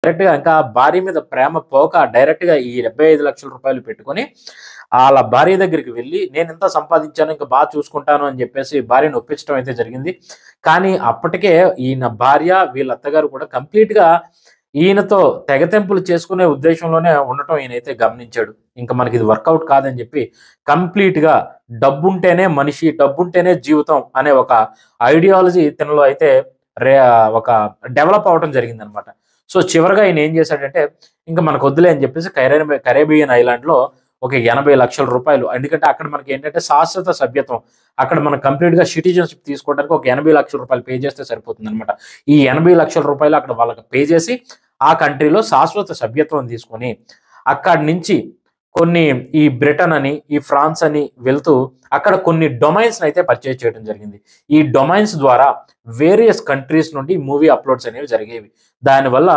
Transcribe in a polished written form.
డైరెక్ట్‌గా ఇంకా భార్య మీద ప్రేమ పోక డైరెక్ట్‌గా ఈ 75,00,000 రూపాయలు పెట్టుకొని, ఆళ్ళ భార్య దగ్గరికి వెళ్లి, నేనింత సంపాదించాను, ఇంక చూసుకుంటాను అని జెప్పేసి భార్యని ఒప్పించడం అయితే జరిగింది. కానీ అప్పటికే ఈయన భార్య, వీళ్ళ అత్తగారు కూడా కంప్లీట్‌గా ఈయనతో తెగతెంపులు చేసుకునే ఉద్దేశంలోనే ఉండటం ఈయనైతే గమనించాడు. ఇంక మనకిది వర్కౌట్ కాదని జెప్పి కంప్లీట్‌గా డబ్బుంటేనే మనిషి, డబ్బుంటేనే జీవితం అనే ఒక ఐడియాలజీ ఇతనిలో అయితే ఒక డెవలప్ అవ్వటం జరిగిందనమాట. సో, చివరగా ఈయనేం జేశాడంటే, ఇంక మనకొద్దులే అని జెప్పేసి కరేబియన్ ఐలాండ్‌లో ఒక రూ. 80,00,000 ఎందుకంటే అక్కడ మనకేంటంటే శాశ్వత సభ్యత్వం. అక్కడ మనం కంప్లీట్‌గా సిటిజన్‌షిప్ తీసుకోవడానికి ఒక రూ. 80,00,000 పే చేస్తే సరిపోతుందనమాట. ఈ రూ. 80,00,000 అక్కడ వాళ్ళకి పే చేసి, ఆ కంట్రీలో శాశ్వత సభ్యత్వం తీసుకొని, అక్కడి నుంచి కొన్ని ఈ బ్రిటన్ అని, ఈ ఫ్రాన్స్ అని వెళ్తూ అక్కడ కొన్ని డొమైన్స్‌నయితే పర్చేజ్ చేయడం జరిగింది. ఈ డొమైన్స్ ద్వారా వేరియస్ కంట్రీస్ నుండి మూవీ అప్‌లోడ్స్ అనేవి జరిగేవి. దానివల్ల